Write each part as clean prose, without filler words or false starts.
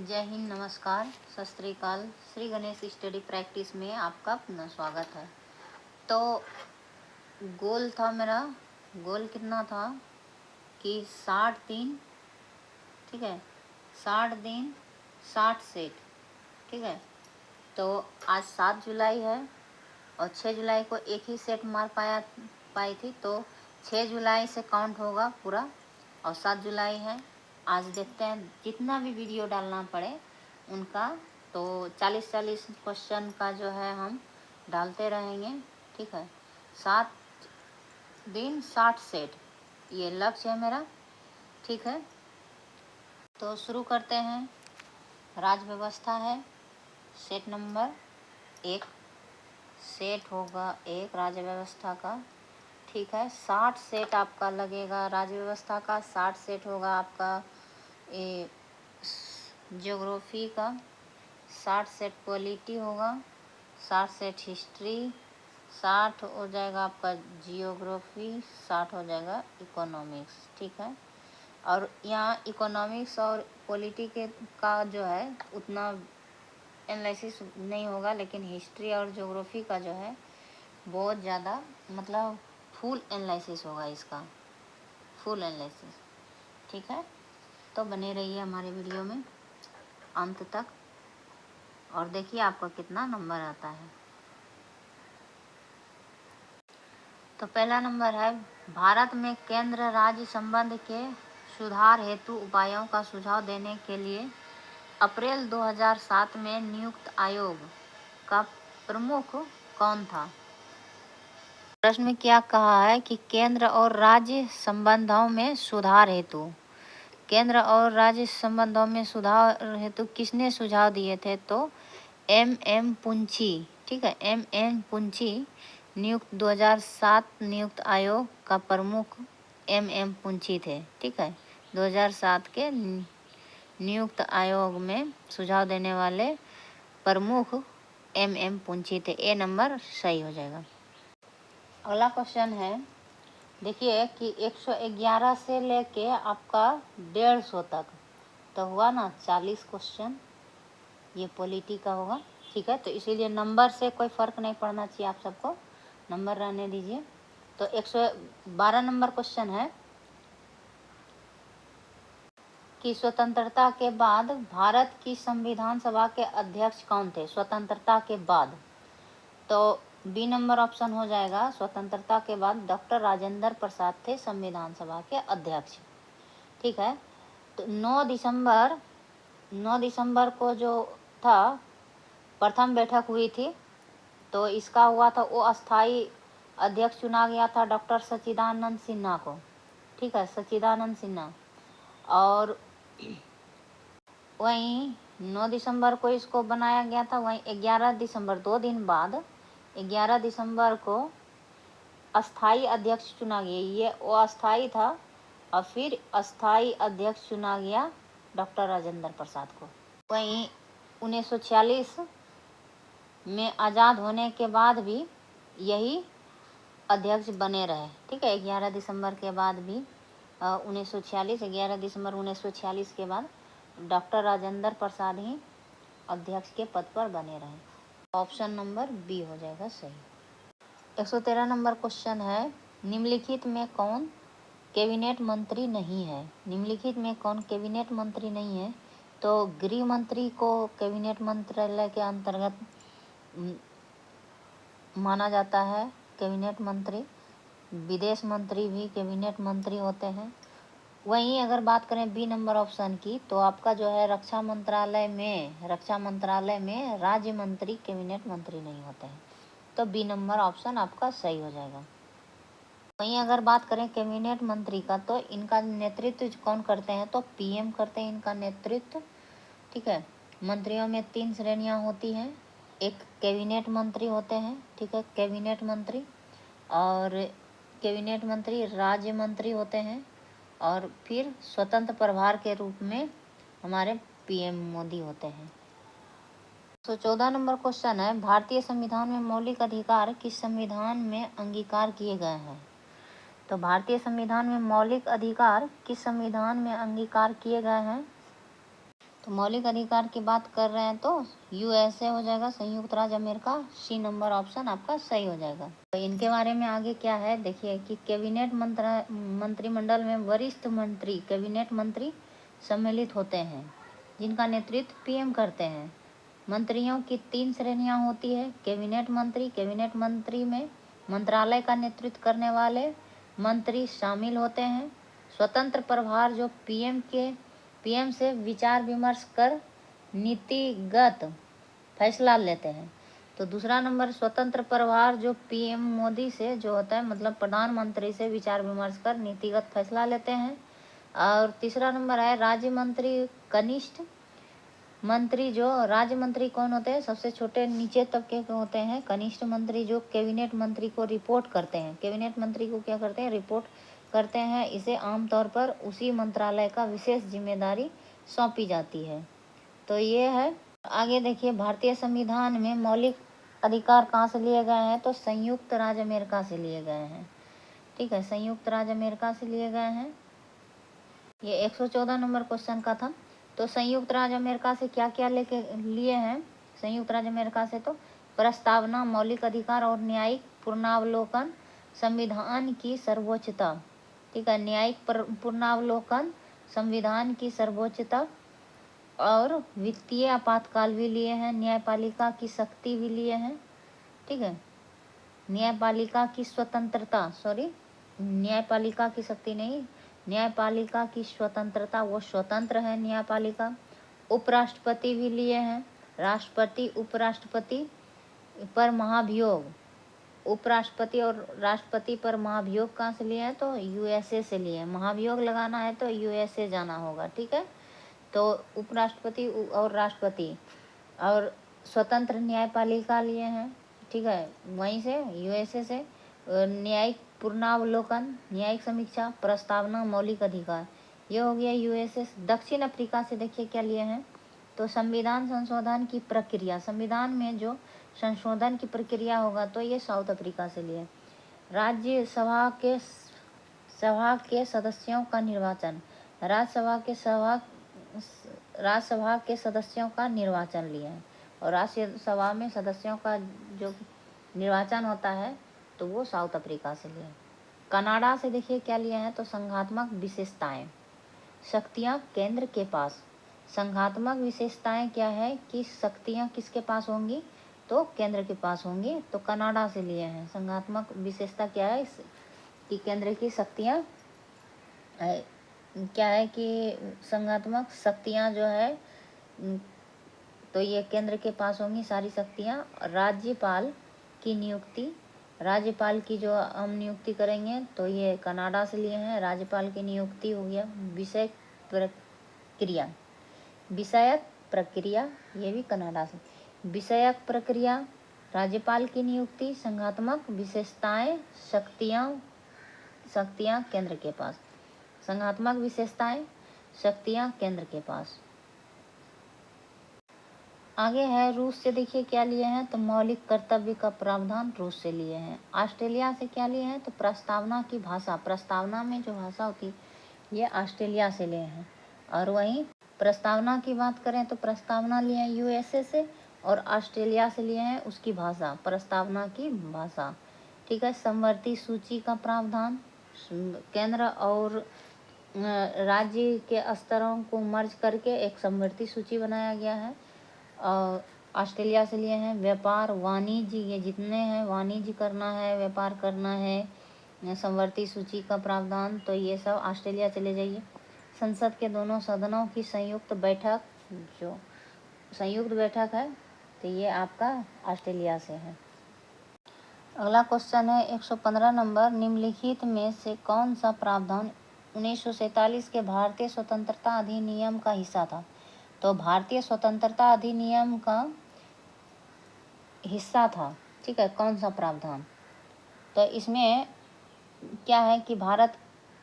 जय हिंद, नमस्कार, सत श्री अकाल। श्री गणेश स्टडी प्रैक्टिस में आपका पुनः स्वागत है। तो गोल था मेरा, गोल कितना था कि 60 दिन, ठीक है, 60 दिन 60 सेट, ठीक है। तो आज 7 जुलाई है और 6 जुलाई को एक ही सेट मार पाई थी, तो 6 जुलाई से काउंट होगा पूरा और 7 जुलाई है। आज देखते हैं जितना भी वीडियो डालना पड़े उनका, तो 40-40 क्वेश्चन का जो है हम डालते रहेंगे, ठीक है। 7 दिन 60 सेट, ये लक्ष्य है मेरा, ठीक है। तो शुरू करते हैं। राज्य व्यवस्था है, सेट नंबर 1 सेट होगा 1 राज्य व्यवस्था का, ठीक है। 60 सेट आपका लगेगा राज्य व्यवस्था का, 60 सेट होगा आपका ज्योग्राफी का, 60 सेट पॉलिटी होगा, 60 सेट हिस्ट्री, 60 हो जाएगा आपका जियोग्राफी, 60 हो जाएगा इकोनॉमिक्स, ठीक है। और यहाँ इकोनॉमिक्स और पॉलिटी का जो है उतना एनालिसिस नहीं होगा, लेकिन हिस्ट्री और ज्योग्राफी का जो है बहुत ज़्यादा, मतलब फुल एनालिसिस होगा इसका, फुल एनालिसिस, ठीक है। तो बने रहिए हमारे वीडियो में अंत तक और देखिए आपका कितना नंबर आता है। तो पहला नंबर है, भारत में केंद्र राज्य संबंध के सुधार हेतु उपायों का सुझाव देने के लिए अप्रैल 2007 में नियुक्त आयोग का प्रमुख कौन था। प्रश्न में क्या कहा है कि केंद्र और राज्य संबंधों में सुधार हेतु, केंद्र और राज्य संबंधों में सुधार हेतु किसने सुझाव दिए थे, तो एम पुंची, ठीक है। एम पुंची नियुक्त 2007 नियुक्त आयोग का प्रमुख एम पुंची थे, ठीक है। 2007 के नियुक्त आयोग में सुझाव देने वाले प्रमुख एम पुंची थे। ए नंबर सही हो जाएगा। अगला क्वेश्चन है, देखिए कि 111 से लेके आपका 150 तक, तो हुआ ना 40 क्वेश्चन, ये पॉलिटी का होगा, ठीक है। तो इसीलिए नंबर से कोई फ़र्क नहीं पड़ना चाहिए, आप सबको नंबर रहने दीजिए। तो 112 नंबर क्वेश्चन है कि स्वतंत्रता के बाद भारत की संविधान सभा के अध्यक्ष कौन थे, स्वतंत्रता के बाद। तो बी नंबर ऑप्शन हो जाएगा, स्वतंत्रता के बाद डॉक्टर राजेंद्र प्रसाद थे संविधान सभा के अध्यक्ष, ठीक है। तो 9 दिसंबर को जो था प्रथम बैठक हुई थी, तो इसका हुआ था, वो अस्थाई अध्यक्ष चुना गया था डॉक्टर सच्चिदानंद सिन्हा को, ठीक है, सच्चिदानंद सिन्हा। और वहीं 9 दिसंबर को इसको बनाया गया था, वहीं 11 दिसंबर 2 दिन बाद 11 दिसंबर को अस्थाई अध्यक्ष चुना गया, ये वो अस्थाई था और फिर अस्थाई अध्यक्ष चुना गया डॉक्टर राजेंद्र प्रसाद को। वहीं 1946 में आज़ाद होने के बाद भी यही अध्यक्ष बने रहे, ठीक है। 11 दिसंबर के बाद भी 1946, 11 दिसंबर 1946 के बाद डॉक्टर राजेंद्र प्रसाद ही अध्यक्ष के पद पर बने रहे। ऑप्शन नंबर बी हो जाएगा सही। 113 नंबर क्वेश्चन है, निम्नलिखित में कौन कैबिनेट मंत्री नहीं है, निम्नलिखित में कौन कैबिनेट मंत्री नहीं है। तो गृह मंत्री को कैबिनेट मंत्रालय के अंतर्गत माना जाता है कैबिनेट मंत्री, विदेश मंत्री भी कैबिनेट मंत्री होते हैं। वहीं अगर बात करें बी नंबर ऑप्शन की, तो आपका जो है रक्षा मंत्रालय में राज्य मंत्री कैबिनेट मंत्री नहीं होते हैं, तो बी नंबर ऑप्शन आपका सही हो जाएगा। वहीं अगर बात करें कैबिनेट मंत्री का, तो इनका नेतृत्व कौन करते हैं, तो पीएम करते हैं इनका नेतृत्व, ठीक है। मंत्रियों में 3 श्रेणियां होती हैं, एक कैबिनेट मंत्री होते हैं, ठीक है, कैबिनेट मंत्री, और कैबिनेट मंत्री राज्य मंत्री होते हैं, और फिर स्वतंत्र प्रभार के रूप में हमारे पीएम मोदी होते हैं। 114 नंबर क्वेश्चन है, भारतीय संविधान में मौलिक अधिकार किस संविधान में अंगीकार किए गए हैं। तो भारतीय संविधान में मौलिक अधिकार किस संविधान में अंगीकार किए गए हैं। तो तो मौलिक अधिकार की बात कर रहे हैं तो यूएसए हो जाएगा, संयुक्त राज्य अमेरिका। सी नंबर ऑप्शन आपका सही हो जाएगा। तो इनके बारे में आगे क्या है देखिए कि कैबिनेट मंत्रिमंडल में वरिष्ठ मंत्री, कैबिनेट मंत्री सम्मिलित होते हैं जिनका नेतृत्व पीएम करते हैं। मंत्रियों की 3 श्रेणियां होती है। कैबिनेट मंत्री में मंत्रालय का नेतृत्व करने वाले मंत्री शामिल होते हैं। स्वतंत्र प्रभार जो पीएम से विचार विमर्श कर नीतिगत फैसला लेते हैं। तो दूसरा नंबर स्वतंत्र प्रभार जो पीएम मोदी से जो होता है, मतलब प्रधानमंत्री से विचार विमर्श कर नीतिगत फैसला लेते हैं। और तीसरा नंबर है राज्य मंत्री कनिष्ठ मंत्री। जो राज्य मंत्री कौन होते हैं, सबसे छोटे नीचे तबके के होते हैं। कनिष्ठ मंत्री जो कैबिनेट मंत्री को रिपोर्ट करते हैं, कैबिनेट मंत्री को क्या करते हैं, रिपोर्ट करते हैं। इसे आमतौर पर उसी मंत्रालय का विशेष जिम्मेदारी सौंपी जाती है। तो ये है। आगे देखिए भारतीय संविधान में मौलिक अधिकार कहाँ से लिए गए हैं, तो संयुक्त राज्य अमेरिका से लिए गए हैं। ठीक है, संयुक्त राज्य अमेरिका से लिए गए हैं। ये 114 नंबर क्वेश्चन का था। तो संयुक्त राज्य अमेरिका से क्या क्या लेके लिए हैं, संयुक्त राज्य अमेरिका से तो प्रस्तावना, मौलिक अधिकार और न्यायिक पुनरावलोकन, संविधान की सर्वोच्चता। ठीक है, न्यायिक पुनरावलोकन, संविधान की सर्वोच्चता और वित्तीय आपातकाल भी लिए हैं। न्यायपालिका की शक्ति भी लिए हैं। ठीक है, न्यायपालिका की स्वतंत्रता, न्यायपालिका की शक्ति नहीं, न्यायपालिका की स्वतंत्रता, वो स्वतंत्र है न्यायपालिका। उपराष्ट्रपति भी लिए हैं। राष्ट्रपति, उपराष्ट्रपति पर महाभियोग, उपराष्ट्रपति और राष्ट्रपति पर महाभियोग कहाँ से लिए हैं, तो यूएसए से लिए हैं। महाभियोग लगाना है तो यूएसए जाना होगा। ठीक है, तो उपराष्ट्रपति और राष्ट्रपति और स्वतंत्र न्यायपालिका लिए हैं। ठीक है, वहीं से यूएसए से। न्यायिक पुनरावलोकन, न्यायिक समीक्षा, प्रस्तावना, मौलिक अधिकार, ये हो गया यूएसए। दक्षिण अफ्रीका से देखिए क्या लिए हैं, तो संविधान संशोधन की प्रक्रिया, संविधान में जो संशोधन की प्रक्रिया होगा तो ये साउथ अफ्रीका से लिए। राज्यसभा के सदस्यों का निर्वाचन, राज्यसभा के सदस्यों का निर्वाचन लिए हैं। और राज्यसभा में सदस्यों का जो निर्वाचन होता है तो वो साउथ अफ्रीका से लिए। कनाडा से देखिए क्या लिए हैं, तो संघात्मक विशेषताएं, शक्तियां केंद्र के पास। संघात्मक विशेषताएं क्या है कि शक्तियां किसके पास होंगी, तो केंद्र के पास होंगी। तो कनाडा से लिए हैं। संघात्मक विशेषता क्या है कि केंद्र की शक्तियां क्या है कि संघात्मक शक्तियां जो है तो ये केंद्र के पास होंगी सारी शक्तियां। राज्यपाल की नियुक्ति, राज्यपाल की जो हम नियुक्ति करेंगे तो ये कनाडा से लिए हैं। राज्यपाल की नियुक्ति हो गया। विषयक प्रक्रिया ये भी कनाडा से। विषयक प्रक्रिया, राज्यपाल की नियुक्ति, संघात्मक विशेषताएं, शक्तियां केंद्र के पास। संघात्मक विशेषताएं, शक्तियां केंद्र के पास। आगे है रूस से देखिए क्या लिए हैं, तो मौलिक कर्तव्य का प्रावधान रूस से लिए हैं। ऑस्ट्रेलिया से क्या लिए हैं, तो प्रस्तावना की भाषा, प्रस्तावना में जो भाषा होती है ये ऑस्ट्रेलिया से लिए हैं। और वहीं प्रस्तावना की बात करें तो प्रस्तावना लिए हैं यूएसए से और ऑस्ट्रेलिया से लिए हैं उसकी भाषा, प्रस्तावना की भाषा। ठीक है, समवर्ती सूची का प्रावधान, केंद्र और राज्य के स्तरों को मर्ज करके एक समवर्ती सूची बनाया गया है। ऑस्ट्रेलिया से लिए हैं। व्यापार, वाणिज्य, ये जितने हैं वाणिज्य करना है, व्यापार करना है, समवर्ती सूची का प्रावधान, तो ये सब ऑस्ट्रेलिया चले जाइए। संसद के दोनों सदनों की संयुक्त बैठक, जो संयुक्त बैठक है तो ये आपका ऑस्ट्रेलिया से है। अगला क्वेश्चन है 115 नंबर, निम्नलिखित में से कौन सा प्रावधान 1947 के भारतीय स्वतंत्रता अधिनियम का हिस्सा था। तो भारतीय स्वतंत्रता अधिनियम का हिस्सा था। ठीक है, कौन सा प्रावधान, तो इसमें क्या है कि भारत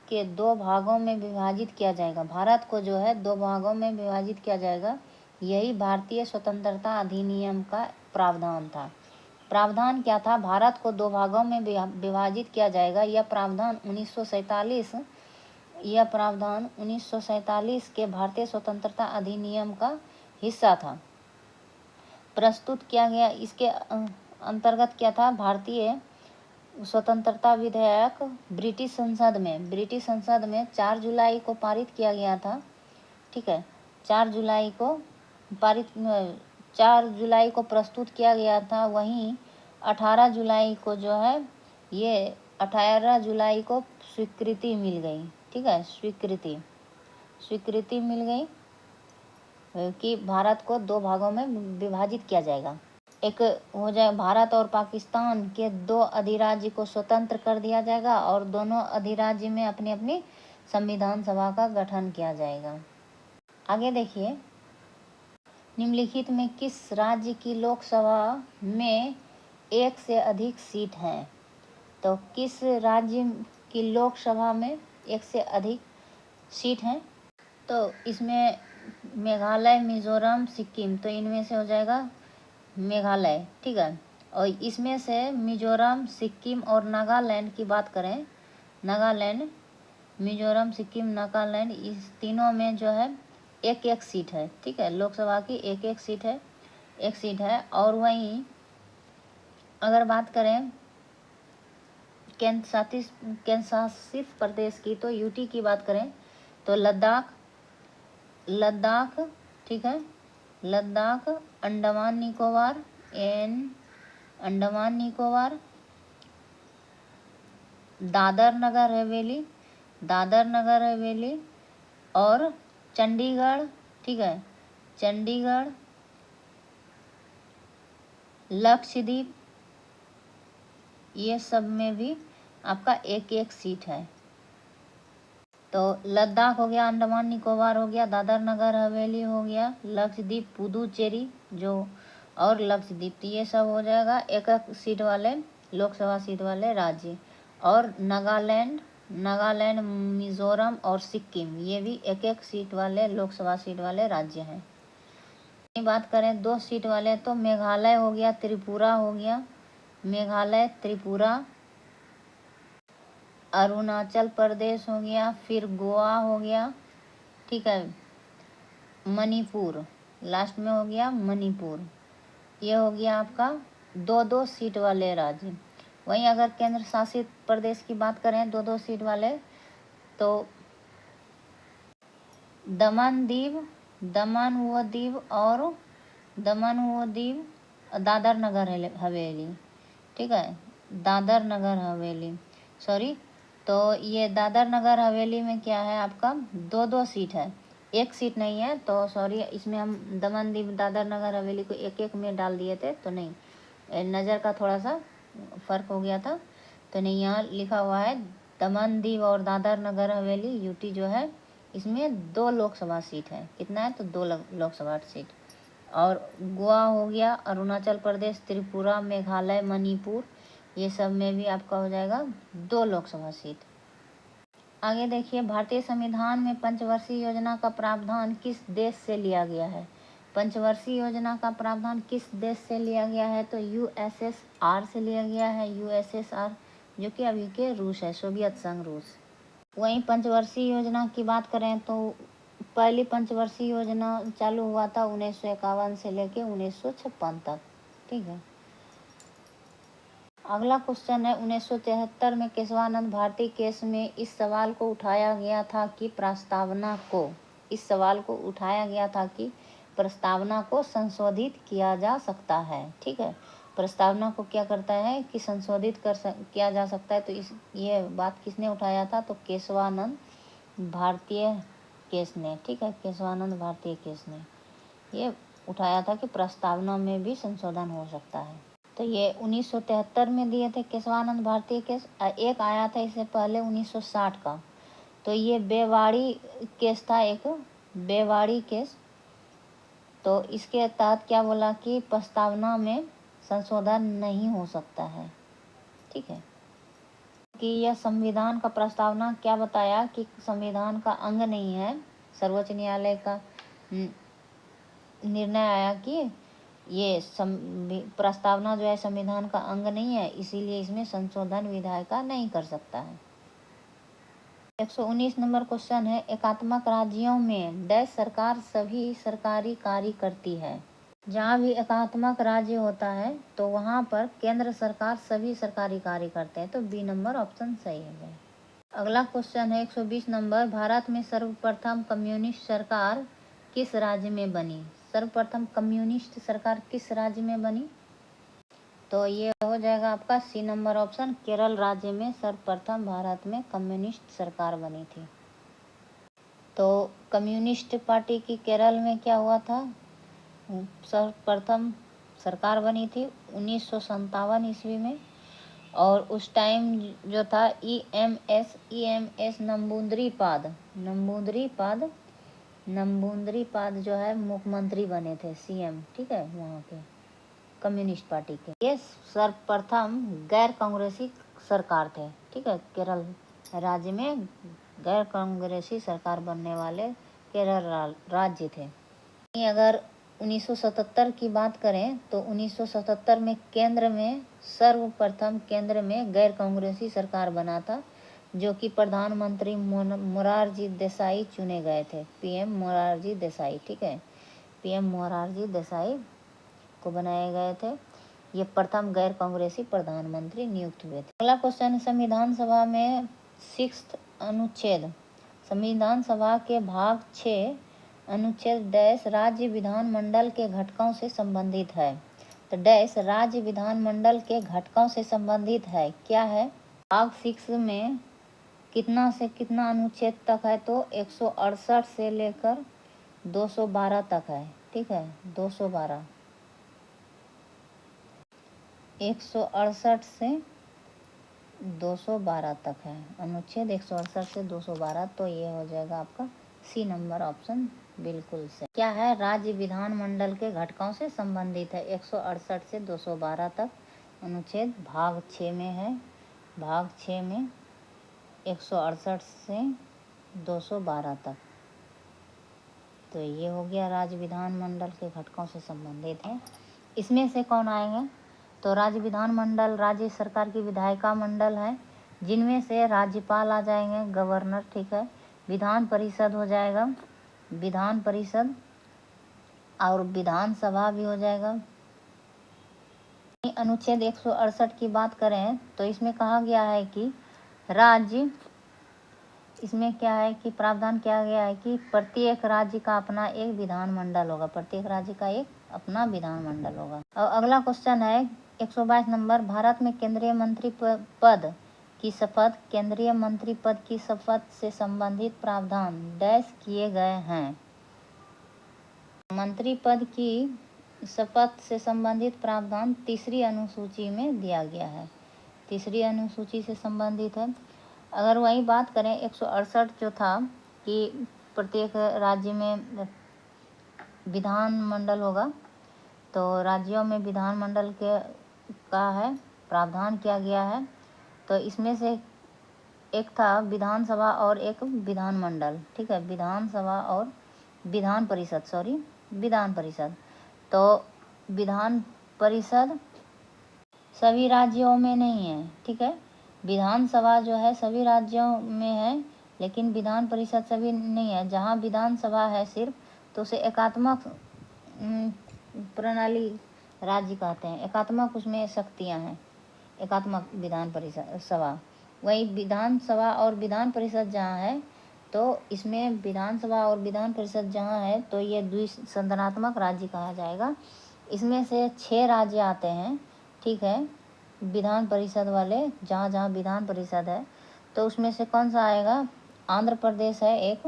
के 2 भागों में विभाजित किया जाएगा। भारत को जो है 2 भागों में विभाजित किया जाएगा, यही भारतीय स्वतंत्रता अधिनियम का प्रावधान था। प्रावधान क्या था, भारत को 2 भागों में विभाजित किया जाएगा। यह प्रावधान 1947 यह प्रावधान 1947 के भारतीय स्वतंत्रता अधिनियम का हिस्सा था। प्रस्तुत किया गया इसके अंतर्गत क्या था? भारतीय स्वतंत्रता विधेयक ब्रिटिश संसद में 4 जुलाई को पारित किया गया था। ठीक है, 4 जुलाई को प्रस्तुत किया गया था। वहीं 18 जुलाई को जो है ये 18 जुलाई को स्वीकृति मिल गई। ठीक है, स्वीकृति मिल गई कि भारत को 2 भागों में विभाजित किया जाएगा। एक हो जाए भारत और पाकिस्तान के 2 अधिराज्य को स्वतंत्र कर दिया जाएगा और दोनों अधिराज्य में अपनी अपनी संविधान सभा का गठन किया जाएगा। आगे देखिए, निम्नलिखित में किस राज्य की लोकसभा में 1 से अधिक सीट हैं? तो किस राज्य की लोकसभा में 1 से अधिक सीट हैं? तो इसमें मेघालय, मिजोरम, सिक्किम, तो इनमें से हो जाएगा मेघालय। ठीक है, और इसमें से मिजोरम, सिक्किम और नागालैंड की बात करें, नागालैंड, मिजोरम, सिक्किम, नागालैंड, इस तीनों में जो है 1-1 सीट है। ठीक है, लोकसभा की 1-1 सीट है, 1 सीट है। और वहीं अगर बात करें केंद्र शासित प्रदेश की, तो यूटी की बात करें तो लद्दाख, ठीक है, लद्दाख, अंडमान निकोबार, दादर नगर हवेली और चंडीगढ़। ठीक है, चंडीगढ़, लक्षद्वीप, ये सब में भी आपका 1-1 सीट है। तो लद्दाख हो गया, अंडमान निकोबार हो गया, दादर नगर हवेली हो गया, लक्षद्वीप, पुदुचेरी जो और लक्षद्वीप, तो ये सब हो जाएगा 1-1 सीट वाले लोकसभा सीट वाले राज्य। और नागालैंड, मिजोरम और सिक्किम, ये भी 1-1 सीट वाले लोकसभा सीट वाले राज्य हैं। बात करें 2 सीट वाले, तो मेघालय हो गया, त्रिपुरा हो गया, मेघालय, त्रिपुरा, अरुणाचल प्रदेश हो गया, फिर गोवा हो गया। ठीक है, मणिपुर लास्ट में हो गया, मणिपुर। ये हो गया आपका 2-2 सीट वाले राज्य। वहीं अगर केंद्र शासित प्रदेश की बात करें 2-2 सीट वाले, तो दमन व दीव, दादर नगर हवेली। ठीक है, दादर नगर हवेली, सॉरी, तो ये दादर नगर हवेली में क्या है आपका 2-2 सीट है, 1 सीट नहीं है। तो सॉरी, इसमें हम दमन दीव, दादर नगर हवेली को 1-1 में डाल दिए थे, तो नहीं, नज़र का थोड़ा सा फर्क हो गया था, तो नहीं, यहाँ लिखा हुआ है दमन दीव और दादर नगर हवेली यूटी जो है इसमें 2 लोकसभा सीट है। कितना है? तो 2 लोकसभा सीट। और गोवा हो गया, अरुणाचल प्रदेश, त्रिपुरा, मेघालय, मणिपुर, ये सब में भी आपका हो जाएगा 2 लोकसभा सीट। आगे देखिए, भारतीय संविधान में पंचवर्षीय योजना का प्रावधान किस देश से लिया गया है? पंचवर्षीय योजना का प्रावधान किस देश से लिया गया है? तो यूएसएसआर से लिया गया है, यूएसएसआर, जो कि अभी के रूस है, सोवियत संघ रूस। वहीं पंचवर्षीय योजना की बात करें तो पहली पंचवर्षीय योजना चालू हुआ था 1951 से लेके 1956 तक। ठीक है, अगला क्वेश्चन है 1973 में केशवानंद भारती केस में इस सवाल को उठाया गया था कि प्रस्तावना को संशोधित किया जा सकता है। ठीक है, प्रस्तावना को क्या करता है कि संशोधित किया जा सकता है। तो ये बात किसने उठाया था? तो केशवानंद भारतीय केस ने। ठीक है, केशवानंद भारतीय केस ने ये उठाया था कि प्रस्तावना में भी संशोधन हो सकता है। तो ये 1973 में दिए थे केशवानंद भारतीय केस। एक आया था इससे पहले 1960 का, तो ये बेवाड़ी केस था, एक बेवाड़ी केस। तो इसके तहत क्या बोला कि प्रस्तावना में संशोधन नहीं हो सकता है। ठीक है, कि यह संविधान का प्रस्तावना क्या बताया कि संविधान का अंग नहीं है। सर्वोच्च न्यायालय का निर्णय आया कि ये प्रस्तावना जो है संविधान का अंग नहीं है, इसीलिए इसमें संशोधन विधायिका नहीं कर सकता है। 119 नंबर क्वेश्चन है, एकात्मक राज्यों में डैश सरकार सभी सरकारी कार्य करती है। जहाँ भी एकात्मक राज्य होता है तो वहाँ पर केंद्र सरकार सभी सरकारी कार्य करते हैं, तो बी नंबर ऑप्शन सही है। अगला क्वेश्चन है 120 नंबर, भारत में सर्वप्रथम कम्युनिस्ट सरकार किस राज्य में बनी। सर्वप्रथम कम्युनिस्ट सरकार किस राज्य में बनी, तो ये हो जाएगा आपका सी नंबर ऑप्शन, केरल राज्य में सर्वप्रथम भारत में कम्युनिस्ट सरकार बनी थी। तो कम्युनिस्ट पार्टी की केरल में क्या हुआ था, सर्वप्रथम सरकार बनी थी 1957 ईस्वी में। और उस टाइम जो था ईएमएस नंबूद्रिपाद जो है मुख्यमंत्री बने थे, सीएम, ठीक है, वहाँ के कम्युनिस्ट पार्टी के। ये सर्वप्रथम गैर कांग्रेसी सरकार थे, ठीक है, केरल राज्य में गैर कांग्रेसी सरकार बनने वाले केरल राज्य थे। अगर 1977 की बात करें तो 1977 में केंद्र में सर्वप्रथम केंद्र में गैर कांग्रेसी सरकार बना था, जो कि प्रधानमंत्री मोरारजी देसाई चुने गए थे, पीएम मोरारजी देसाई, ठीक है, पीएम मोरारजी देसाई को बनाए गए थे। ये प्रथम गैर कांग्रेसी प्रधानमंत्री नियुक्त हुए थे। अगला क्वेश्चन, संविधान सभा में 6 अनुच्छेद, संविधान सभा के भाग 6 अनुच्छेद डैश राज्य विधानमंडल के घटकों से संबंधित है। तो डैश राज्य विधानमंडल के घटकों से संबंधित है, क्या है, भाग 6 में कितना से कितना अनुच्छेद तक है, तो 168 से लेकर 212 तक है, ठीक है, 212, 168 से 212 तक है अनुच्छेद, 168 से 212, तो ये हो जाएगा आपका सी नंबर ऑप्शन बिल्कुल से। क्या है, राज्य विधानमंडल के घटकों से संबंधित है, 168 से 212 तक अनुच्छेद भाग 6 में है, भाग 6 में 168 से 212 तक, तो ये हो गया राज्य विधानमंडल के घटकों से संबंधित है। इसमें से कौन आएंगे, तो राज्य विधानमंडल राज्य सरकार की विधायिका मंडल है, जिनमें से राज्यपाल आ जाएंगे, गवर्नर, ठीक है, विधान परिषद हो जाएगा, विधान परिषद, और विधानसभा भी हो जाएगा। अनुच्छेद 168 की बात करें तो इसमें कहा गया है कि राज्य, इसमें क्या है कि प्रावधान किया गया है कि प्रत्येक राज्य का अपना एक विधानमंडल होगा, प्रत्येक राज्य का एक अपना विधानमंडल होगा। और अगला क्वेश्चन है 122 नंबर, भारत में केंद्रीय मंत्री पद की शपथ, केंद्रीय मंत्री पद की शपथ से संबंधित प्रावधान डैश किए गए हैं। मंत्री पद की शपथ से संबंधित प्रावधान तीसरी अनुसूची में दिया गया है, तीसरी अनुसूची से संबंधित है। अगर वही बात करें 168 जो था कि प्रत्येक राज्य में विधानमंडल होगा, तो राज्यों में विधानमंडल के का है प्रावधान किया गया है, तो इसमें से एक था विधानसभा और एक विधानमंडल, ठीक है, विधानसभा और विधान परिषद, विधान परिषद। तो विधान परिषद सभी राज्यों में नहीं है, ठीक है, विधानसभा जो है सभी राज्यों में है, लेकिन विधान परिषद सभी नहीं है। जहाँ विधानसभा है सिर्फ, तो उसे एकात्मक प्रणाली राज्य कहते हैं, एकात्मक उसमें शक्तियाँ हैं, एकात्मक विधान परिषद सभा। वही विधानसभा और विधान परिषद जहाँ है, तो इसमें विधानसभा और विधान परिषद जहाँ है, तो ये द्विसंधात्मक राज्य कहा जाएगा। इसमें से 6 राज्य आते हैं, ठीक है, विधान परिषद वाले, जहाँ जहाँ विधान परिषद है, तो उसमें से कौन सा आएगा, आंध्र प्रदेश है एक,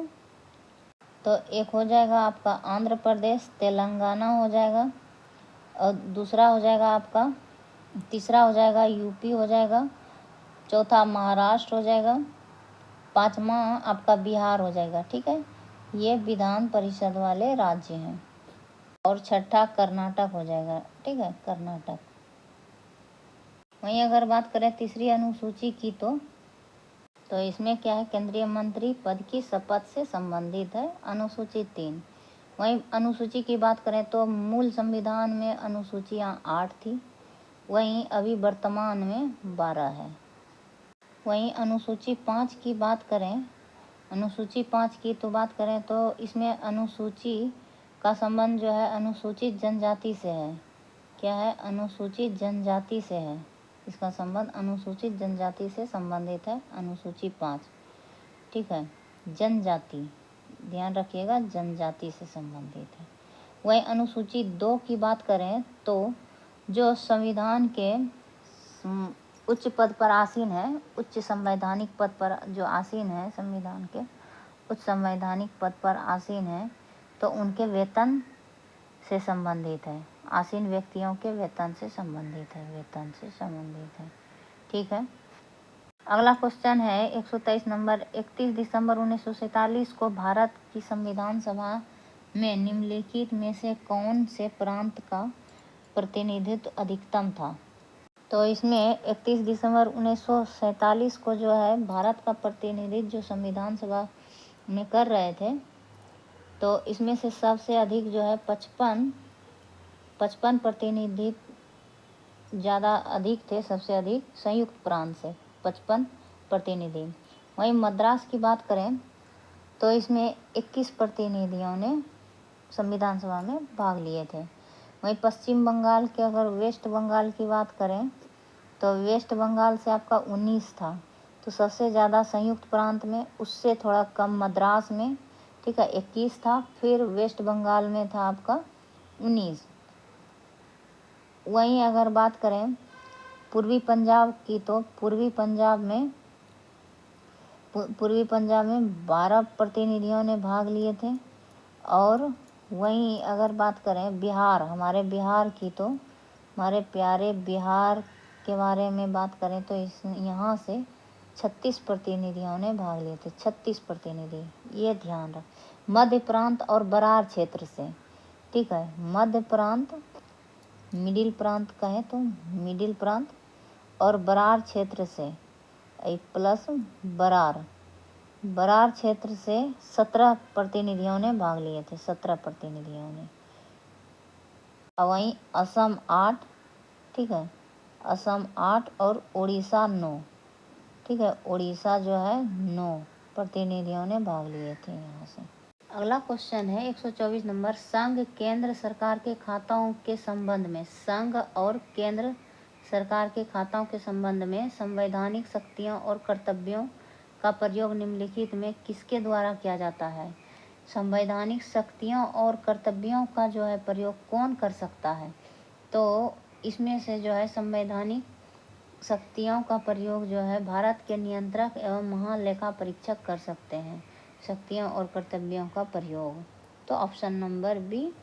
तो एक हो जाएगा आपका आंध्र प्रदेश, तेलंगाना हो जाएगा, और दूसरा हो जाएगा आपका, तीसरा हो जाएगा यूपी हो जाएगा, चौथा महाराष्ट्र हो जाएगा, पाँचवा आपका बिहार हो जाएगा, ठीक है, ये विधान परिषद वाले राज्य हैं, और छठा कर्नाटक हो जाएगा, ठीक है, कर्नाटक। वहीं अगर बात करें तीसरी अनुसूची की, तो इसमें क्या है, केंद्रीय मंत्री पद की शपथ से संबंधित है, अनुसूची 3। वहीं अनुसूची की बात करें तो मूल संविधान में अनुसूचियाँ 8 थी, वहीं अभी वर्तमान में 12 है। वहीं अनुसूची 5 की बात करें अनुसूची 5 की तो बात करें तो इसमें अनुसूची का संबंध जो है अनुसूचित जनजाति से है। क्या है? अनुसूचित जनजाति से है। इसका संबंध अनुसूचित जनजाति से संबंधित है। अनुसूची 5, ठीक है। जनजाति, ध्यान रखिएगा, जनजाति से संबंधित है। वहीं अनुसूची 2 की बात करें तो जो संविधान के उच्च पद पर आसीन है, उच्च संवैधानिक पद पर जो आसीन है, संविधान के उच्च संवैधानिक पद पर आसीन है, तो उनके वेतन से संबंधित है। आसीन व्यक्तियों के वेतन से संबंधित है, वेतन से संबंधित है, ठीक है। अगला क्वेश्चन है 123 नंबर। 31 दिसंबर 1947 को भारत की संविधान सभा में निम्नलिखित में से कौन से प्रांत का प्रतिनिधित्व अधिकतम था? तो इसमें 31 दिसंबर 1947 को जो है भारत का प्रतिनिधित्व जो संविधान सभा में कर रहे थे, तो इसमें से सबसे अधिक जो है 55 प्रतिनिधित्व ज़्यादा अधिक थे, सबसे अधिक संयुक्त प्रांत से 55 प्रतिनिधि। वहीं मद्रास की बात करें तो इसमें 21 प्रतिनिधियों ने संविधान सभा में भाग लिए थे। वहीं पश्चिम बंगाल के, अगर वेस्ट बंगाल की बात करें तो वेस्ट बंगाल से आपका 19 था, तो सबसे ज़्यादा संयुक्त प्रांत में, उससे थोड़ा कम मद्रास में, ठीक है, 21 था। फिर वेस्ट बंगाल में था आपका 19। वहीं अगर बात करें पूर्वी पंजाब की तो पूर्वी पंजाब में 12 प्रतिनिधियों ने भाग लिए थे। और वहीं अगर बात करें बिहार, हमारे बिहार की, तो हमारे प्यारे बिहार के बारे में बात करें तो यहाँ से 36 प्रतिनिधियों ने भाग लिए थे। 36 प्रतिनिधि, ये ध्यान रख। मध्य प्रांत और बरार क्षेत्र से, ठीक है, मध्य प्रांत, मिडिल प्रांत कहें तो मिडिल प्रांत, और बरार क्षेत्र से प्लस बरार क्षेत्र से 17 प्रतिनिधियों ने भाग लिए थे, 17 प्रतिनिधियों ने। और वहीं असम 8, ठीक है, असम 8 और उड़ीसा 9, ठीक है, उड़ीसा जो है 9 प्रतिनिधियों ने भाग लिए थे यहाँ से। अगला क्वेश्चन है 124 नंबर। संघ केंद्र सरकार के खातों के संबंध में, संघ और केंद्र सरकार के खातों के संबंध में संवैधानिक शक्तियों और कर्तव्यों का प्रयोग निम्नलिखित में किसके द्वारा किया जाता है? संवैधानिक शक्तियों और कर्तव्यों का जो है प्रयोग कौन कर सकता है? तो इसमें से जो है संवैधानिक शक्तियों का प्रयोग जो है भारत के नियंत्रक एवं महालेखा परीक्षक कर सकते हैं। शक्तियों और कर्तव्यों का प्रयोग, तो option number B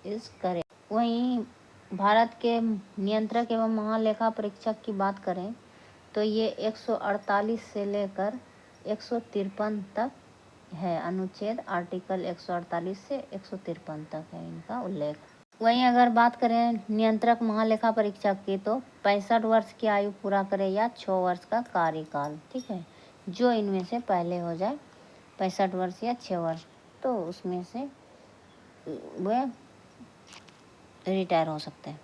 is correct. वहीं भारत के नियंत्रक एवं महालेखा परीक्षक की बात करें तो ये 148 से लेकर 153 तक है। अनुच्छेद आर्टिकल 148 से 153 तक है इनका उल्लेख। वहीं अगर बात करें नियंत्रक महालेखा परीक्षक की तो 65 वर्ष की आयु पूरा करे या 6 वर्ष का कार्यकाल, ठीक है, जो इनमें से पहले हो जाए, 65 वर्ष या 6 वर्ष, तो उसमें से वे रिटायर हो सकते हैं।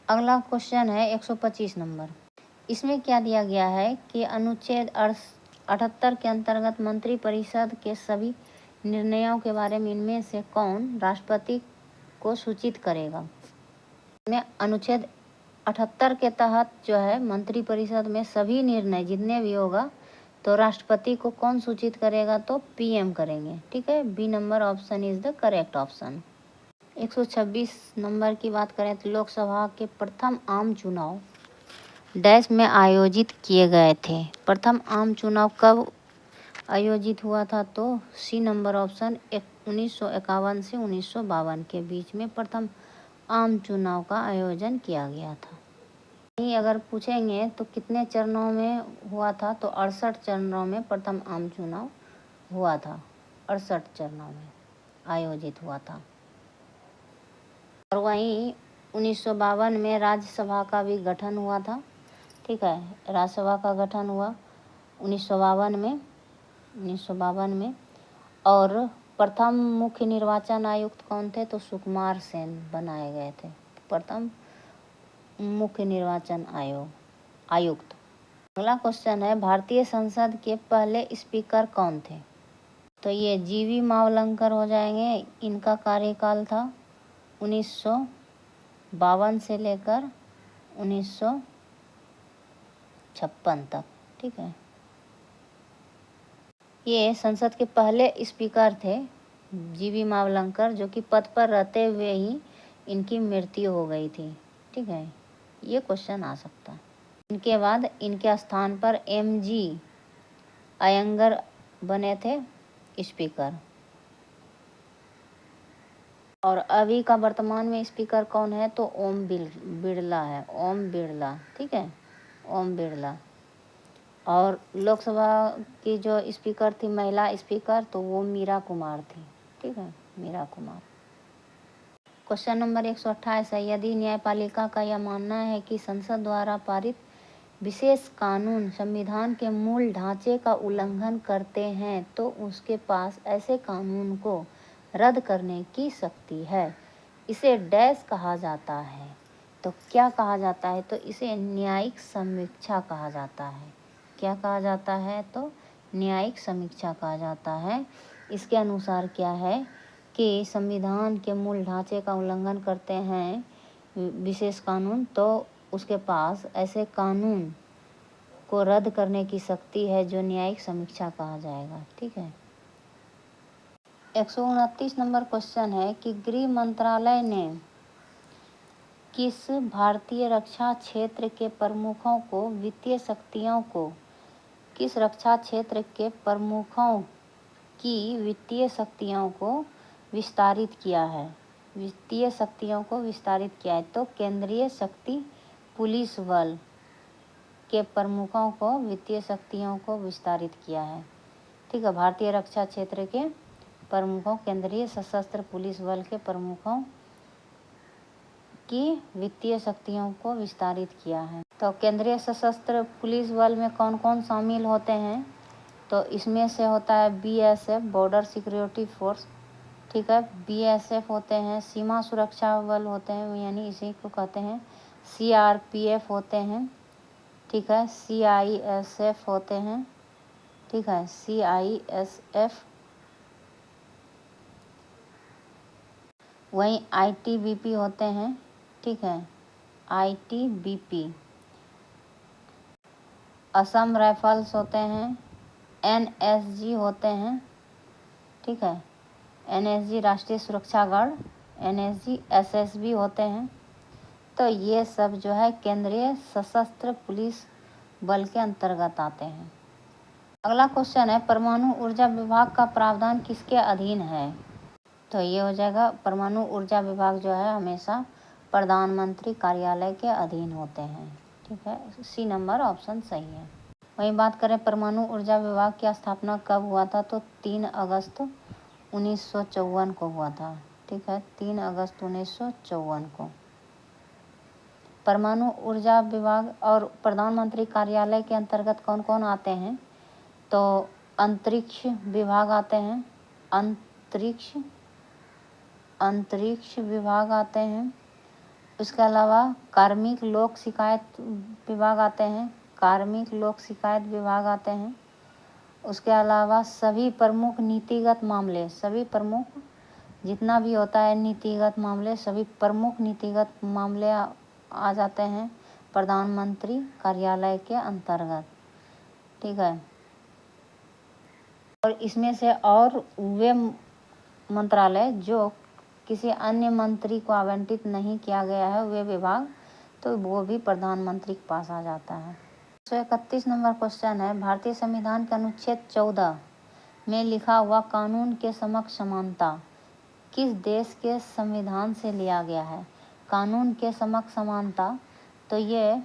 अगला क्वेश्चन है 125 नंबर। इसमें क्या दिया गया है कि अनुच्छेद 78 के अंतर्गत मंत्रिपरिषद के सभी निर्णयों के बारे में इनमें से कौन राष्ट्रपति को सूचित करेगा? में अनुच्छेद 78 के तहत जो है मंत्रिपरिषद में सभी निर्णय जितने भी होगा तो राष्ट्रपति को कौन सूचित करेगा? तो पीएम करेंगे, ठीक है। B number option is the correct option. 126 number की बात करें तो लोकसभा के प्रथम आम चुनाव डैश में आयोजित किए गए थे। प्रथम आम चुनाव कब आयोजित हुआ था? तो सी नंबर ऑप्शन 1951 से 1952 के बीच में प्रथम आम चुनाव का आयोजन किया गया था। यही अगर पूछेंगे तो कितने चरणों में हुआ था? तो 68 चरणों में प्रथम आम चुनाव हुआ था, 68 चरणों में आयोजित हुआ था। और वहीं 1952 में राज्यसभा का भी गठन हुआ था, ठीक है, राज्यसभा का गठन हुआ 1952 में। और प्रथम मुख्य निर्वाचन आयुक्त कौन थे? तो सुकुमार सेन बनाए गए थे प्रथम मुख्य निर्वाचन आयुक्त। अगला क्वेश्चन है, भारतीय संसद के पहले स्पीकर कौन थे? तो ये जीवी मावलंकर हो जाएंगे। इनका कार्यकाल था 1952 से लेकर 1956 तक। ठीक है, ये संसद के पहले स्पीकर थे जीवी मावलंकर, जो कि पद पर रहते हुए ही इनकी मृत्यु हो गई थी। ठीक है, ये क्वेश्चन आ सकता है। इनके बाद इनके स्थान पर MG अयंगर बने थे स्पीकर। और अभी का वर्तमान में स्पीकर कौन है? तो ओम बिरला है, ओम बिरला। ठीक है, ओम बिरला। और लोकसभा की जो स्पीकर थी महिला स्पीकर, तो वो मीरा कुमार थी। ठीक है, मीरा कुमार। क्वेश्चन नंबर 128 है, यदि न्यायपालिका का यह मानना है कि संसद द्वारा पारित विशेष कानून संविधान के मूल ढांचे का उल्लंघन करते हैं तो उसके पास ऐसे कानून को रद्द करने की शक्ति है। इसे डैश कहा जाता है। तो क्या कहा जाता है? तो इसे न्यायिक समीक्षा कहा जाता है। क्या कहा जाता है? तो न्यायिक समीक्षा कहा जाता है। इसके अनुसार क्या है कि संविधान के मूल ढांचे का उल्लंघन करते हैं विशेष कानून, तो उसके पास ऐसे कानून को रद्द करने की शक्ति है, जो न्यायिक समीक्षा कहा जाएगा। ठीक है, 129 नंबर क्वेश्चन है कि गृह मंत्रालय ने किस भारतीय रक्षा क्षेत्र के प्रमुखों को वित्तीय शक्तियों को किस रक्षा क्षेत्र के प्रमुखों की वित्तीय शक्तियों को विस्तारित किया है? वित्तीय शक्तियों को विस्तारित किया है। तो केंद्रीय शक्ति पुलिस बल के प्रमुखों को वित्तीय शक्तियों को विस्तारित किया है। ठीक है, भारतीय रक्षा क्षेत्र के प्रमुखों, केंद्रीय सशस्त्र पुलिस बल के प्रमुखों की वित्तीय शक्तियों को विस्तारित किया है। तो केंद्रीय सशस्त्र पुलिस बल में कौन कौन शामिल होते हैं? तो इसमें से होता है BSF, बॉर्डर सिक्योरिटी फोर्स। ठीक है, BSF होते हैं, सीमा सुरक्षा बल होते हैं, यानी इसी को कहते हैं। CRPF होते हैं। ठीक है, CISF होते हैं। ठीक है, CISF। वहीं ITBP होते हैं। ठीक है, ITBP। असम राइफल्स होते हैं। NSG होते हैं। ठीक है, NSG राष्ट्रीय सुरक्षा गार्ड, NSG, SSB होते हैं। तो ये सब जो है केंद्रीय सशस्त्र पुलिस बल के अंतर्गत आते हैं। अगला क्वेश्चन है, परमाणु ऊर्जा विभाग का प्रावधान किसके अधीन है? तो ये हो जाएगा, परमाणु ऊर्जा विभाग जो है हमेशा प्रधानमंत्री कार्यालय के अधीन होते हैं। ठीक है, C नंबर ऑप्शन सही है। वहीं बात करें परमाणु ऊर्जा विभाग की स्थापना कब हुआ था? तो 3 अगस्त 1954 को हुआ था। ठीक है, 3 अगस्त 1954 को। परमाणु ऊर्जा विभाग और प्रधानमंत्री कार्यालय के अंतर्गत कौन कौन आते हैं? तो अंतरिक्ष विभाग आते हैं, अंतरिक्ष विभाग आते हैं। उसके अलावा कार्मिक लोक शिकायत विभाग आते हैं, कार्मिक लोक शिकायत विभाग आते हैं। उसके अलावा सभी प्रमुख नीतिगत मामले, सभी प्रमुख जितना भी होता है नीतिगत मामले, सभी प्रमुख नीतिगत मामले आ जाते हैं प्रधानमंत्री कार्यालय के अंतर्गत। ठीक है, और इसमें से और वे मंत्रालय जो किसी अन्य मंत्री को आवंटित नहीं किया गया है, वे विभाग, तो वो भी प्रधानमंत्री के पास आ जाता है। 131 नंबर क्वेश्चन है, भारतीय संविधान के अनुच्छेद 14 में लिखा हुआ कानून के समक्ष समानता किस देश के संविधान से लिया गया है? कानून के समक्ष समानता, तो ये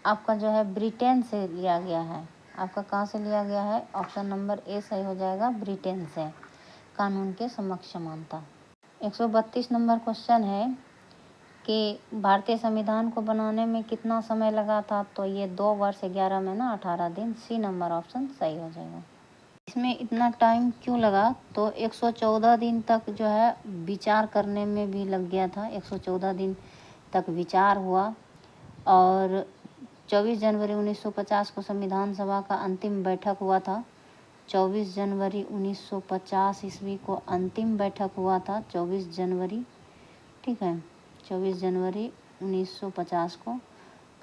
आपका जो है ब्रिटेन से लिया गया है। आपका कहाँ से लिया गया है? ऑप्शन नंबर A सही हो जाएगा, ब्रिटेन से। कानून के समक्ष समानता। 132 नंबर क्वेश्चन है कि भारतीय संविधान को बनाने में कितना समय लगा था? तो ये 2 वर्ष 11 महीना 18 दिन। C नंबर ऑप्शन सही हो जाएगा। इसमें इतना टाइम क्यों लगा? तो 114 दिन तक जो है विचार करने में भी लग गया था। 114 दिन तक विचार हुआ और 24 जनवरी 1950 को संविधान सभा का अंतिम बैठक हुआ था। 24 जनवरी 1950 ईस्वी को अंतिम बैठक हुआ था। 24 जनवरी, ठीक है, 24 जनवरी 1950 को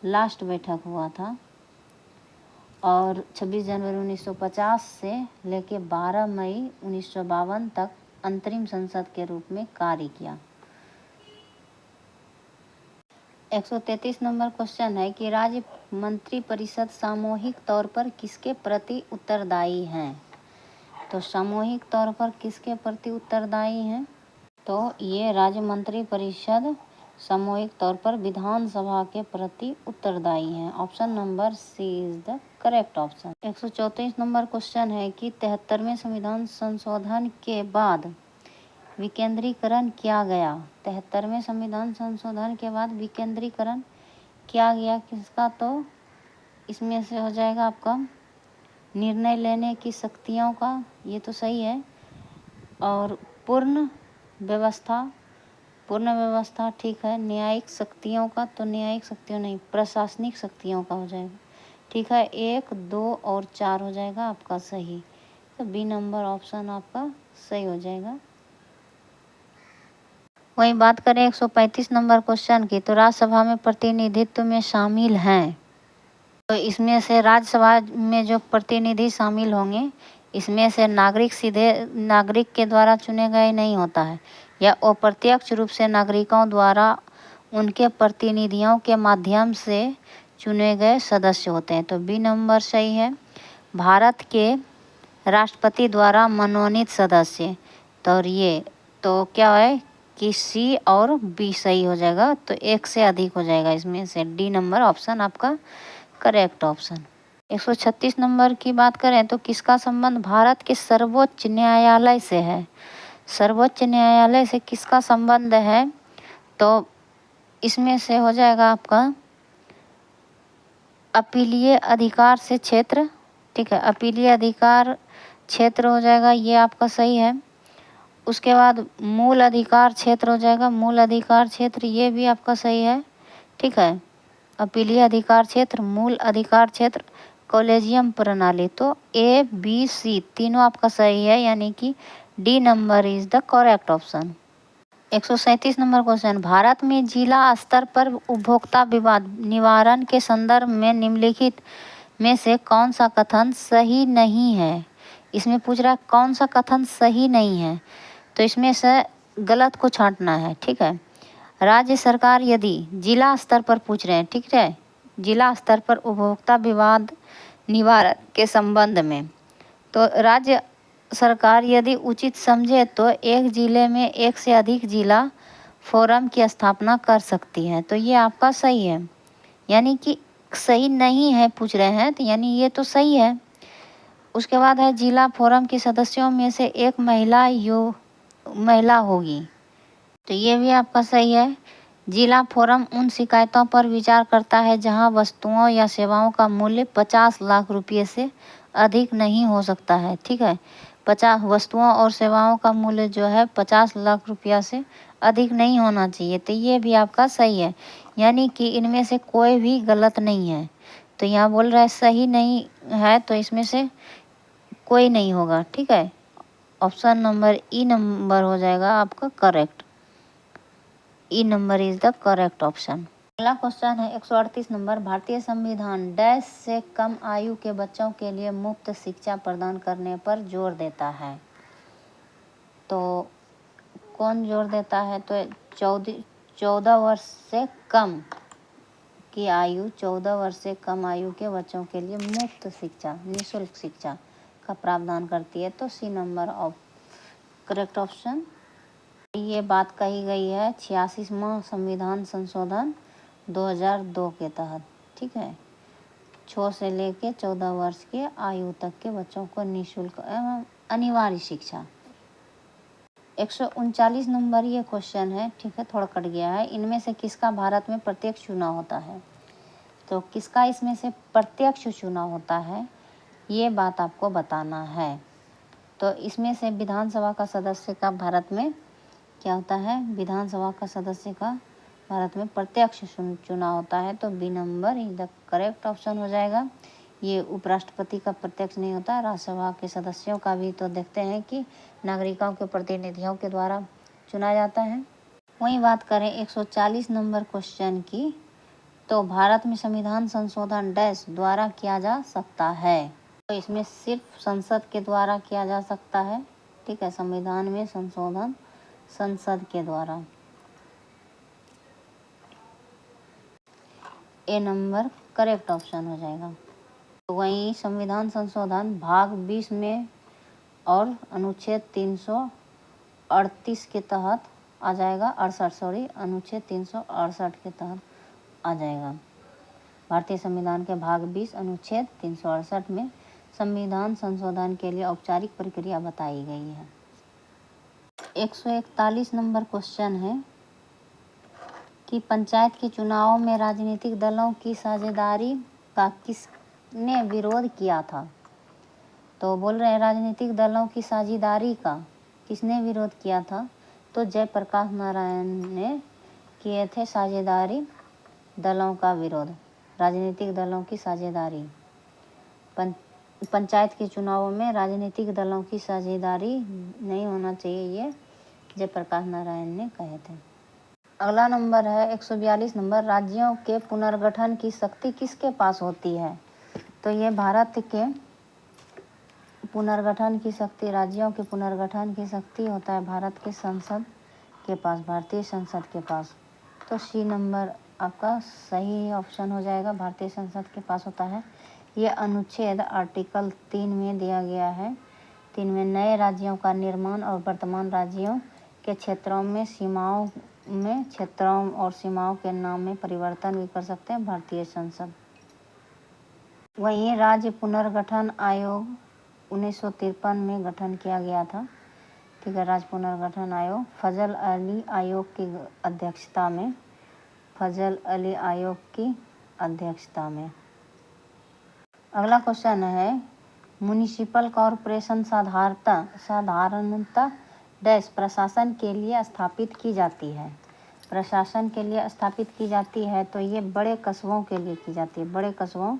लास्ट बैठक हुआ था। और 26 जनवरी 1950 से लेके 12 मई 1952 तक अंतरिम संसद के रूप में कार्य किया। 133 नंबर क्वेश्चन है कि राज्य मंत्रिपरिषद सामूहिक तौर पर किसके प्रति उत्तरदायी हैं? तो सामूहिक तौर पर किसके प्रति उत्तरदायी हैं? तो ये राज्य मंत्रिपरिषद सामूहिक तौर पर विधानसभा के प्रति उत्तरदायी हैं। Option number C is the correct option. 134 number question है कि 73वें संविधान संशोधन के बाद विकेंद्रीकरण किया गया। 73वें संविधान संशोधन के बाद विकेंद्रीकरण किया गया किसका? तो इसमें से हो जाएगा आपका निर्णय लेने की शक्तियों का, ये तो सही है। और पूर्ण व्यवस्था ठीक है। न्यायिक शक्तियों का, तो न्यायिक शक्तियों नहीं, प्रशासनिक शक्तियों का हो जाएगा, ठीक है। 1, 2 और 4 हो जाएगा आपका सही। तो बी नंबर ऑप्शन आपका सही हो जाएगा। वहीं बात करें 135 नंबर क्वेश्चन की, तो राज्यसभा में प्रतिनिधित्व में शामिल हैं। तो इसमें से राज्यसभा में जो प्रतिनिधि शामिल होंगे, इसमें से नागरिक सीधे नागरिक के द्वारा चुने गए नहीं होता है, या अप्रत्यक्ष रूप से नागरिकों द्वारा उनके प्रतिनिधियों के माध्यम से चुने गए सदस्य होते हैं। तो बी नंबर सही है। भारत के राष्ट्रपति द्वारा मनोनीत सदस्य, तो ये तो क्या है कि सी और बी सही हो जाएगा। तो एक से अधिक हो जाएगा इसमें से। डी नंबर ऑप्शन आपका करेक्ट ऑप्शन। 136 नंबर की बात करें तो किसका संबंध भारत के सर्वोच्च न्यायालय से है? सर्वोच्च न्यायालय से किसका संबंध है? तो इसमें से हो जाएगा आपका अपीलीय अधिकार से क्षेत्र, ठीक है, अपीलीय अधिकार क्षेत्र हो जाएगा, ये आपका सही है। उसके बाद मूल अधिकार क्षेत्र हो जाएगा, मूल अधिकार क्षेत्र, ये भी आपका सही है, ठीक है। अपीलीय अधिकार क्षेत्र, मूल अधिकार क्षेत्र, कॉलेजियम प्रणाली, तो ए बी सी तीनों आपका सही है, यानी कि D number is the correct option. 137 number question, Bharat में जिला स्तर पर उपभोक्ता विवाद निवारण के संदर्भ में निम्नलिखित में से कौन सा कथन सही नहीं है? इसमें पूछ रहा है कौन सा कथन सही नहीं है, तो इसमें से गलत को छांटना है, ठीक है। राज्य सरकार यदि जिला स्तर पर पूछ रहे हैं, ठीक है, जिला स्तर पर उपभोक्ता विवाद निवारण के संबंध में, तो राज्य सरकार यदि उचित समझे तो एक जिले में एक से अधिक जिला फोरम की स्थापना कर सकती है। तो ये आपका सही है, यानी कि सही नहीं है पूछ रहे हैं, तो यानी ये तो सही है। उसके बाद है जिला फोरम के सदस्यों में से एक महिला होगी, तो ये भी आपका सही है। जिला फोरम उन शिकायतों पर विचार करता है जहां वस्तुओं या सेवाओं का मूल्य 50 लाख रुपये से अधिक नहीं हो सकता है, ठीक है। 50 वस्तुओं और सेवाओं का मूल्य जो है 50 लाख रुपया से अधिक नहीं होना चाहिए, तो ये भी आपका सही है, यानी कि इनमें से कोई भी गलत नहीं है। तो यहाँ बोल रहा है सही नहीं है, तो इसमें से कोई नहीं होगा, ठीक है। ऑप्शन नंबर ई नंबर हो जाएगा आपका correct. E number is the correct option. अगला क्वेश्चन है 138 नंबर, भारतीय संविधान डैश से कम आयु के बच्चों के लिए मुफ्त शिक्षा प्रदान करने पर जोर देता है। तो कौन जोर देता है? तो 14 वर्ष से कम की आयु, 14 वर्ष से कम आयु के बच्चों के लिए मुफ्त शिक्षा, निःशुल्क शिक्षा का प्रावधान करती है। तो C number of correct option. ये बात कही गई है 86वां संविधान संशोधन 2002 के तहत, ठीक है। 6 से लेकर 14 वर्ष के आयु तक के बच्चों को निःशुल्क एवं अनिवार्य शिक्षा। 139 नंबर ये क्वेश्चन है, ठीक है, थोड़ा कट गया है। इनमें से किसका भारत में प्रत्यक्ष चुनाव होता है? तो किसका इसमें से प्रत्यक्ष चुनाव होता है, ये बात आपको बताना है। तो इसमें से विधानसभा का सदस्य का भारत में क्या होता है? विधानसभा का सदस्य का भारत में प्रत्यक्ष चुनाव होता है, तो B number is the correct option हो जाएगा। ये उपराष्ट्रपति का प्रत्यक्ष नहीं होता, राज्यसभा के सदस्यों का भी तो देखते हैं कि नागरिकों के प्रतिनिधियों के द्वारा चुना जाता है। वहीं बात करें 140 नंबर क्वेश्चन की, तो भारत में संविधान संशोधन डैश द्वारा किया जा सकता है। तो इसमें सिर्फ संसद के द्वारा किया जा सकता है। ठीक है, संविधान में संशोधन संसद के द्वारा। ए नंबर करेक्ट ऑप्शन हो जाएगा। तो वहीं संविधान संशोधन भाग 20 में और अनुच्छेद 338 के तहत आ जाएगा, अनुच्छेद 368 के तहत आ जाएगा। भारतीय संविधान के भाग 20 अनुच्छेद 368 में संविधान संशोधन के लिए औपचारिक प्रक्रिया बताई गई है। 141 नंबर क्वेश्चन है कि पंचायत के चुनावों में राजनीतिक दलों की साझेदारी का किसने विरोध किया था। तो बोल रहे हैं राजनीतिक दलों की साझेदारी का किसने विरोध किया था, तो जयप्रकाश नारायण ने किए थे साझेदारी दलों का विरोध। राजनीतिक दलों की साझेदारी, पंचायत के चुनावों में राजनीतिक दलों की साझेदारी नहीं होना चाहिए, ये जयप्रकाश नारायण ने कहे थे। अगला नंबर है 142 नंबर, राज्यों के पुनर्गठन की शक्ति किसके पास होती है। तो ये भारत के पुनर्गठन की शक्ति, राज्यों के पुनर्गठन की शक्ति होता है भारत के संसद के पास, भारतीय संसद के पास। तो सी नंबर आपका सही ऑप्शन हो जाएगा, भारतीय संसद के पास होता है। ये अनुच्छेद आर्टिकल 3 में दिया गया है। 3 में नए राज्यों का निर्माण और वर्तमान राज्यों के क्षेत्रों और सीमाओं के नाम में परिवर्तन भी कर सकते हैं भारतीय संसद। वहीं राज्य पुनर्गठन आयोग 1953 में गठन किया गया था। ठीक है, राज्य पुनर्गठन आयोग फजल अली आयोग की अध्यक्षता में, अगला क्वेश्चन है म्युनिसिपल कॉरपोरेशन साधारणतः डैश प्रशासन के लिए स्थापित की जाती है। प्रशासन के लिए स्थापित की जाती है, तो ये बड़े कस्बों के लिए की जाती है, बड़े कस्बों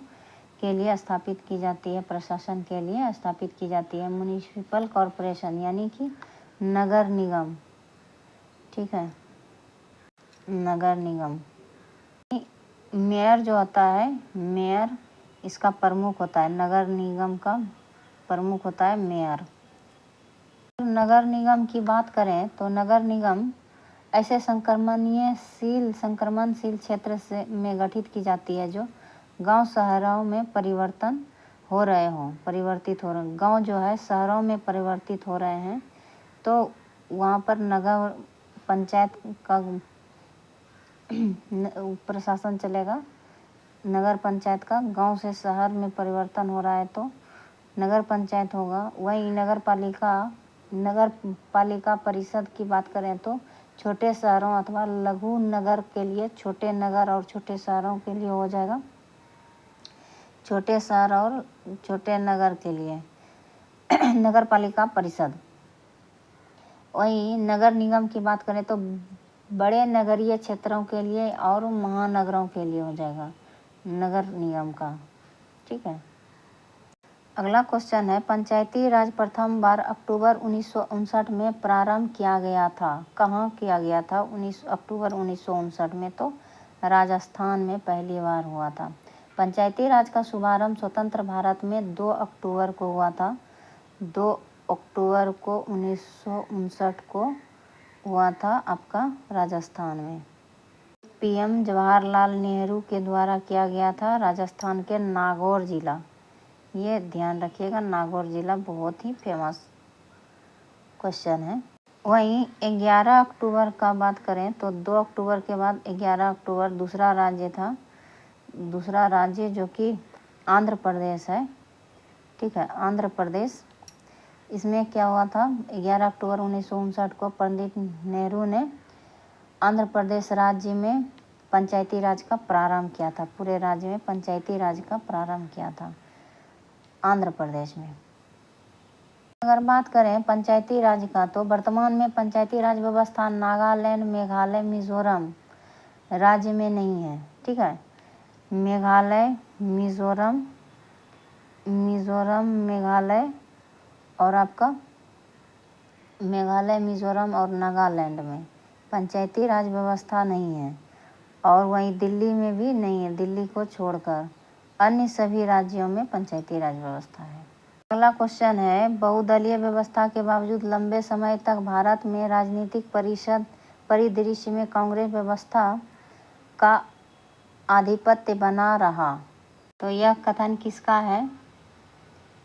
के लिए स्थापित की जाती है, प्रशासन के लिए स्थापित की जाती है म्युनिसिपल कॉरपोरेशन, यानी कि नगर निगम। ठीक है, नगर निगम। मेयर जो होता है, मेयर इसका प्रमुख होता है, नगर निगम का प्रमुख होता है मेयर। नगर निगम की बात करें तो नगर निगम ऐसे संक्रमणशील क्षेत्र में गठित की जाती है जो गांव शहरों में परिवर्तित हो रहे हैं। गांव जो है शहरों में परिवर्तित हो रहे हैं, तो वहाँ पर नगर पंचायत का प्रशासन चलेगा, नगर पंचायत का। गांव से शहर में परिवर्तन हो रहा है तो नगर पंचायत होगा। वहीं नगर पालिका परिषद की बात करें तो छोटे शहरों अथवा लघु नगर के लिए, छोटे नगर और छोटे शहरों के लिए हो जाएगा, छोटे शहर और छोटे नगर के लिए नगर पालिका परिषद। वहीं नगर निगम की बात करें तो बड़े नगरीय क्षेत्रों के लिए और महानगरों के लिए हो जाएगा नगर निगम का। ठीक है, अगला क्वेश्चन है पंचायती राज प्रथम बार अक्टूबर 1959 में प्रारंभ किया गया था। कहाँ किया गया था? अक्टूबर 1959 में, तो राजस्थान में पहली बार हुआ था। पंचायती राज का शुभारंभ स्वतंत्र भारत में 2 अक्टूबर को हुआ था। 2 अक्टूबर को 1959 को हुआ था आपका राजस्थान में। पीएम जवाहरलाल नेहरू के द्वारा किया गया था राजस्थान के नागौर जिला। ये ध्यान रखिएगा, नागौर जिला बहुत ही फेमस क्वेश्चन है। वहीं 11 अक्टूबर का बात करें तो 2 अक्टूबर के बाद 11 अक्टूबर दूसरा राज्य था, दूसरा राज्य जो कि आंध्र प्रदेश है। ठीक है, आंध्र प्रदेश। इसमें क्या हुआ था? 11 अक्टूबर 1959 को पंडित नेहरू ने आंध्र प्रदेश राज्य में पंचायती राज का प्रारंभ किया था। पूरे राज्य में पंचायती राज का प्रारंभ किया था आंध्र प्रदेश में। अगर बात करें पंचायती राज का, तो वर्तमान में पंचायती राज व्यवस्था नागालैंड, मेघालय, मिजोरम राज्य में नहीं है, ठीक है। मेघालय, मिज़ोरम, मेघालय और आपका मेघालय, मिज़ोरम और नागालैंड में पंचायती राज व्यवस्था नहीं है, और वहीं दिल्ली में भी नहीं है, दिल्ली को छोड़कर अन्य सभी राज्यों में पंचायती राज व्यवस्था है। अगला क्वेश्चन है, बहुदलीय व्यवस्था के बावजूद लंबे समय तक भारत में राजनीतिक परिदृश्य में कांग्रेस व्यवस्था का आधिपत्य बना रहा। तो यह कथन किसका है,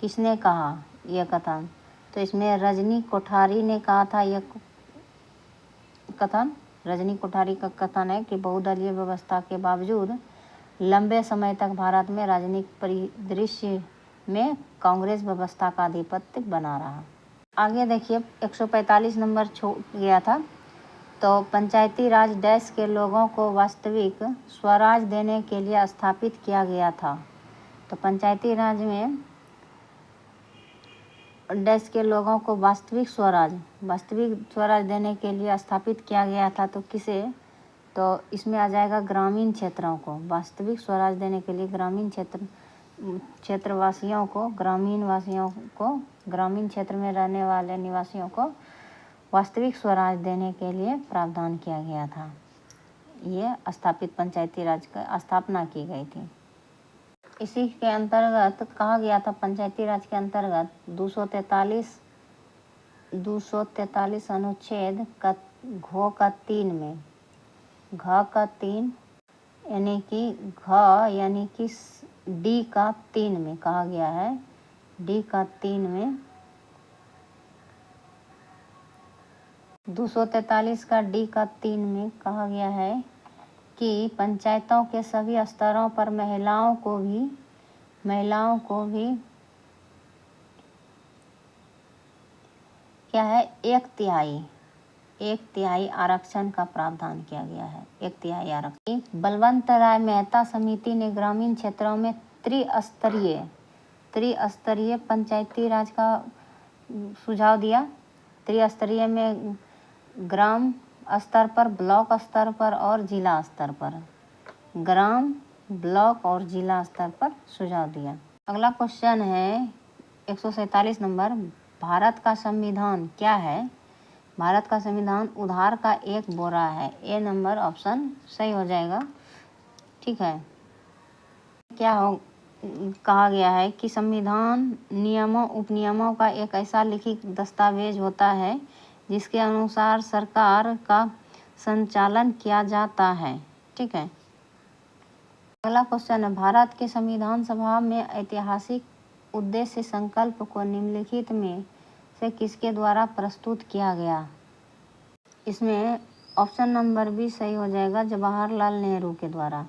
किसने कहा यह कथन? तो इसमें रजनी कोठारी ने कहा था। यह कथन रजनी कोठारी का कथन है कि बहुदलीय व्यवस्था के बावजूद लंबे समय तक भारत में राजनीतिक परिदृश्य में कांग्रेस व्यवस्था का आधिपत्य बना रहा। आगे देखिए, 145 नंबर छूट गया था। तो पंचायती राज देश के लोगों को वास्तविक स्वराज देने के लिए स्थापित किया गया था। तो पंचायती राज में देश के लोगों को वास्तविक स्वराज देने के लिए स्थापित किया गया था। तो किसे? तो इसमें आ जाएगा ग्रामीण क्षेत्रों को। वास्तविक स्वराज देने के लिए ग्रामीण क्षेत्रवासियों को, ग्रामीण क्षेत्र में रहने वाले निवासियों को वास्तविक स्वराज देने के लिए प्रावधान किया गया था। ये स्थापित पंचायती राज की स्थापना की गई थी। इसी के अंतर्गत कहा गया था, पंचायती राज के अंतर्गत 243 अनुच्छेद का घ का 3 में, घ का 3 यानी कि डी का 3 में कहा गया है, डी का 3 में 243 का डी का 3 में कहा गया है कि पंचायतों के सभी स्तरों पर महिलाओं को भी क्या है, एक तिहाई आरक्षण का प्रावधान किया गया है। 1/3 आरक्षण। बलवंत राय मेहता समिति ने ग्रामीण क्षेत्रों में त्रिस्तरीय पंचायती राज का सुझाव दिया। त्रिस्तरीय में ग्राम स्तर पर, ब्लॉक स्तर पर और जिला स्तर पर, ग्राम, ब्लॉक और जिला स्तर पर सुझाव दिया। अगला क्वेश्चन है 147 नंबर, भारत का संविधान क्या है? भारत का संविधान उधार का एक बोरा है। ए नंबर ऑप्शन सही हो जाएगा, ठीक है। कहा गया है कि संविधान नियमों उपनियमों का एक ऐसा लिखित दस्तावेज होता है जिसके अनुसार सरकार का संचालन किया जाता है, ठीक है। अगला क्वेश्चन है, भारत के संविधान सभा में ऐतिहासिक उद्देश्य संकल्प को निम्नलिखित में से किसके द्वारा प्रस्तुत किया गया? इसमें ऑप्शन नंबर बी सही हो जाएगा, जवाहरलाल नेहरू के द्वारा।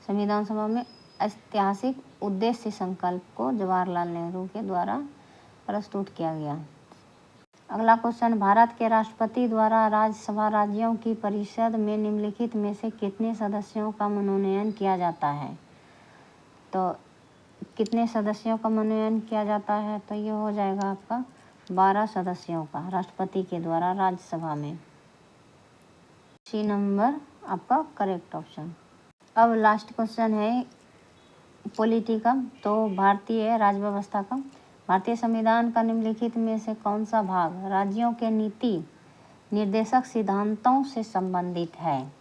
संविधान सभा में ऐतिहासिक उद्देश्य संकल्प को जवाहरलाल नेहरू के द्वारा प्रस्तुत किया गया। अगला क्वेश्चन, भारत के राष्ट्रपति द्वारा राज्यसभा राज्यों की परिषद में निम्नलिखित में से कितने सदस्यों का मनोनयन किया जाता है? तो कितने सदस्यों का मनोनयन किया जाता है? तो ये हो जाएगा आपका 12 सदस्यों का राष्ट्रपति के द्वारा राज्यसभा में। सी नंबर आपका करेक्ट ऑप्शन। अब लास्ट क्वेश्चन है पॉलिटी का। तो भारतीय राज्य व्यवस्था का, भारतीय संविधान का निम्नलिखित में से कौन सा भाग राज्यों के नीति निर्देशक सिद्धांतों से संबंधित है?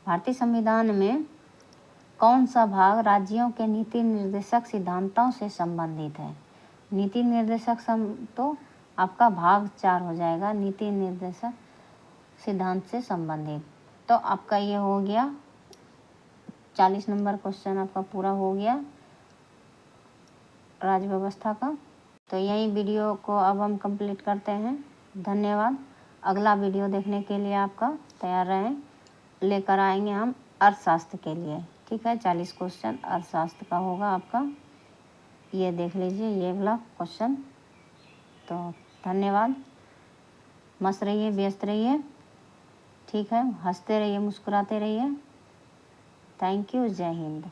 भारतीय संविधान में कौन सा भाग राज्यों के नीति निर्देशक सिद्धांतों से संबंधित है? नीति निर्देशक तो आपका भाग 4 हो जाएगा, नीति निर्देशक सिद्धांत से संबंधित। तो आपका ये हो गया 40 नंबर क्वेश्चन आपका पूरा हो गया राज्य व्यवस्था का। तो यही वीडियो को अब हम कंप्लीट करते हैं। धन्यवाद। अगला वीडियो देखने के लिए आपका तैयार रहें, लेकर आएंगे हम अर्थशास्त्र के लिए, ठीक है। 40 क्वेश्चन अर्थशास्त्र का होगा आपका, ये देख लीजिए ये वाला क्वेश्चन। तो धन्यवाद। मस्त रहिए, व्यस्त रहिए, ठीक है। हंसते रहिए, मुस्कुराते रहिए। Thank you. जय हिंद।